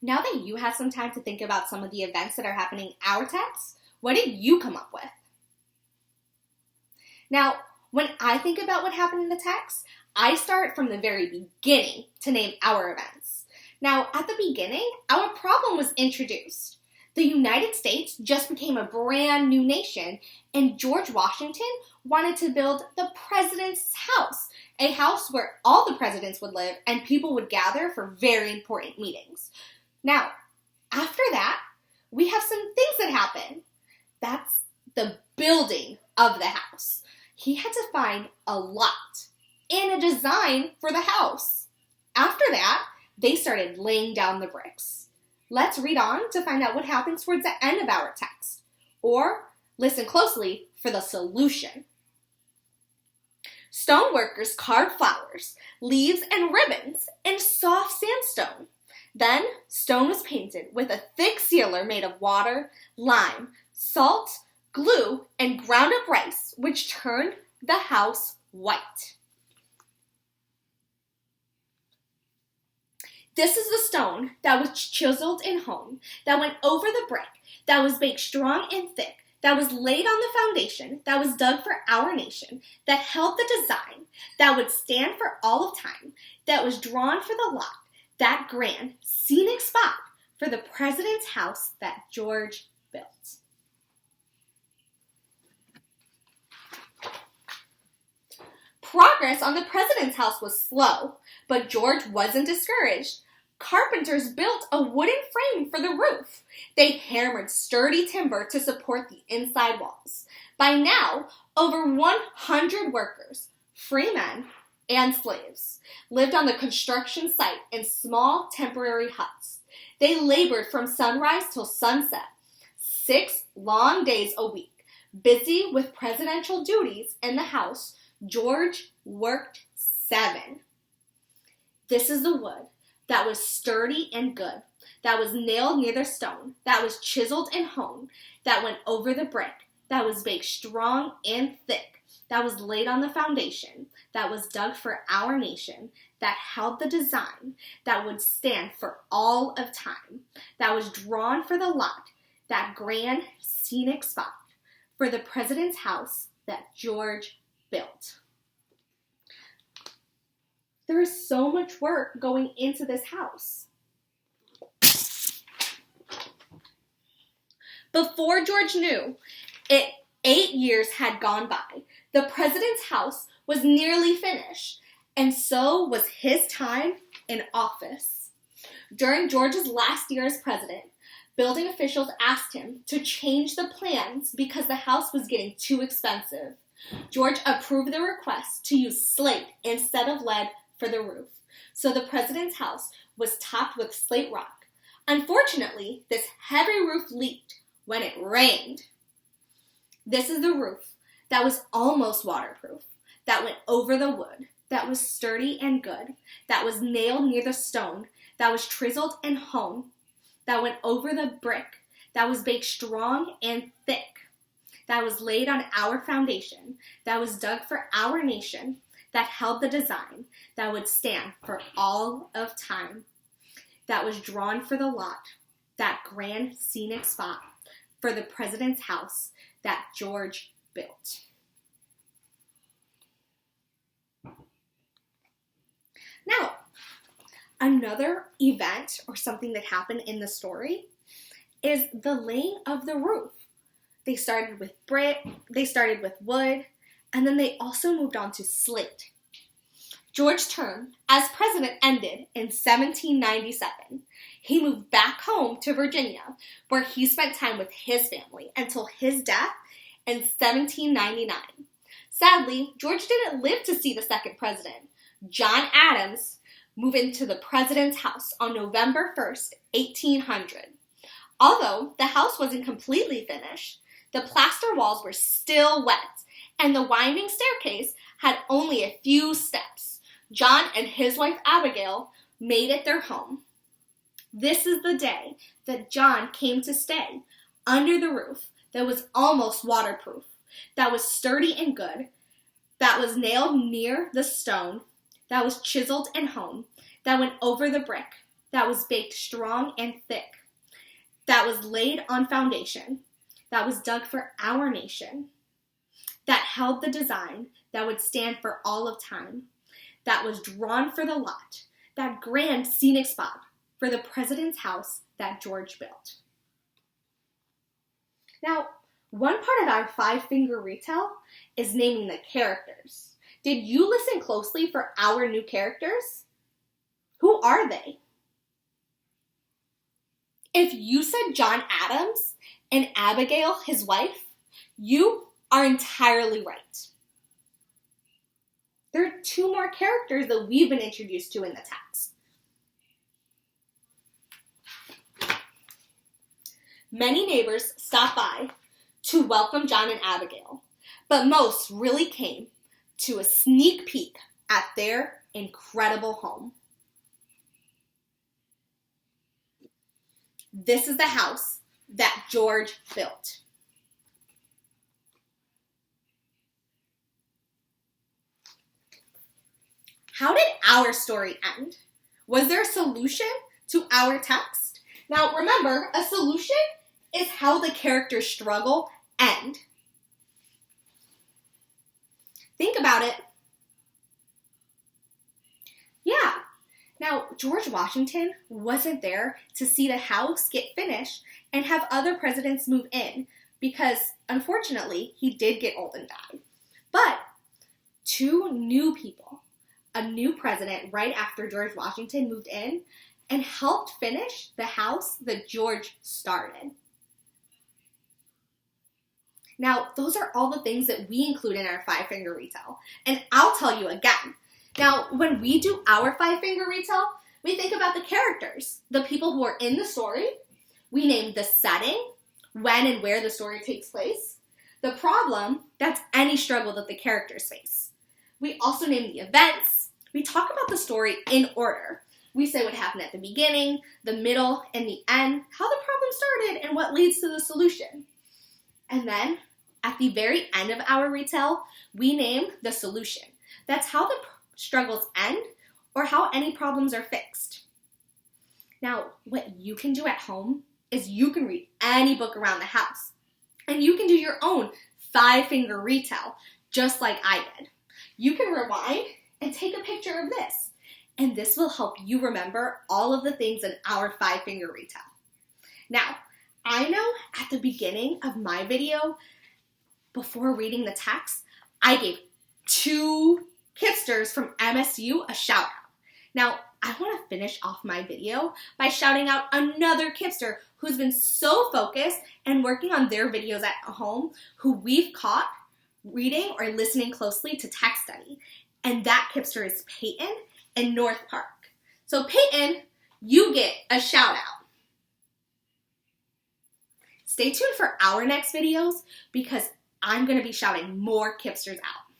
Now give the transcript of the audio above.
Now that you have some time to think about some of the events that are happening in our text, what did you come up with? Now, when I think about what happened in the text, I start from the very beginning to name our events. Now, at the beginning, our problem was introduced. The United States just became a brand new nation, and George Washington wanted to build the President's House, a house where all the presidents would live and people would gather for very important meetings. Now, after that, we have some things that happen. That's the building of the house. He had to find a lot and a design for the house. After that, they started laying down the bricks. Let's read on to find out what happens towards the end of our text, or listen closely for the solution. Stone workers carved flowers, leaves, and ribbons in soft sandstone. Then, stone was painted with a thick sealer made of water, lime, salt, glue, and ground up rice, which turned the house white. This is the stone that was chiseled and honed, that went over the brick, that was baked strong and thick, that was laid on the foundation, that was dug for our nation, that held the design, that would stand for all of time, that was drawn for the lot, that grand, scenic spot for the President's house that George built. Progress on the President's house was slow, but George wasn't discouraged. Carpenters built a wooden frame for the roof. They hammered sturdy timber to support the inside walls. By now, over 100 workers, free men and slaves, lived on the construction site in small temporary huts. They labored from sunrise till sunset, 6 long days a week. Busy with presidential duties in the house, George worked 7. This is the wood that was sturdy and good, that was nailed near the stone, that was chiseled and honed, that went over the brick, that was baked strong and thick, that was laid on the foundation, that was dug for our nation, that held the design, that would stand for all of time, that was drawn for the lot, that grand scenic spot for the President's house that George built. There is so much work going into this house. Before George knew it, 8 years had gone by. The President's house was nearly finished, and so was his time in office. During George's last year as president, building officials asked him to change the plans because the house was getting too expensive. George approved the request to use slate instead of lead for the roof, so the President's house was topped with slate rock. Unfortunately, this heavy roof leaked when it rained. This is the roof that was almost waterproof, that went over the wood, that was sturdy and good, that was nailed near the stone, that was chiseled and honed, that went over the brick, that was baked strong and thick, that was laid on our foundation, that was dug for our nation, that held the design, that would stand for all of time, that was drawn for the lot, that grand scenic spot for the President's house that George built. Now, another event or something that happened in the story is the laying of the roof. They started with brick, they started with wood, and then they also moved on to slate. George's term as president ended in 1797. He moved back home to Virginia, where he spent time with his family until his death in 1799. Sadly, George didn't live to see the second president. John Adams moved into the President's house on November 1st, 1800. Although the house wasn't completely finished, the plaster walls were still wet, and the winding staircase had only a few steps. John and his wife Abigail made it their home. This is the day that John came to stay under the roof that was almost waterproof, that was sturdy and good, that was nailed near the stone, that was chiseled and honed, that went over the brick, that was baked strong and thick, that was laid on foundation, that was dug for our nation, that held the design that would stand for all of time, that was drawn for the lot, that grand scenic spot for the president's house that George built. Now, one part of our five-finger retell is naming the characters. Did you listen closely for our new characters? Who are they? If you said John Adams and Abigail, his wife, you are entirely right. There are two more characters that we've been introduced to in the text. Many neighbors stopped by to welcome John and Abigail, but most really came to a sneak peek at their incredible home. This is the house that George built. How did our story end? Was there a solution to our text? Now remember, a solution is how the characters' struggle end. Think about it. Yeah. Now, George Washington wasn't there to see the house get finished and have other presidents move in because, unfortunately, he did get old and die. But two new people, a new president right after George Washington moved in and helped finish the house that George started. Now, those are all the things that we include in our five-finger retell. And I'll tell you again. Now, when we do our five-finger retell, we think about the characters, the people who are in the story. We name the setting, when and where the story takes place. The problem, that's any struggle that the characters face. We also name the events. We talk about the story in order. We say what happened at the beginning, the middle, and the end, how the problem started, and what leads to the solution. And then, at the very end of our retell, we name the solution. That's how the struggles end or how any problems are fixed. Now, what you can do at home is you can read any book around the house. And you can do your own five-finger retell, just like I did. You can rewind and take a picture of this. And this will help you remember all of the things in our five-finger retell. Now, I know at the beginning of my video, before reading the text, I gave two Kipsters from MSU a shout out. Now, I want to finish off my video by shouting out another Kipster who's been so focused and working on their videos at home, who we've caught reading or listening closely to text study. And that Kipster is Peyton in North Park. So Peyton, you get a shout out. Stay tuned for our next videos because I'm going to be shouting more Kipsters out.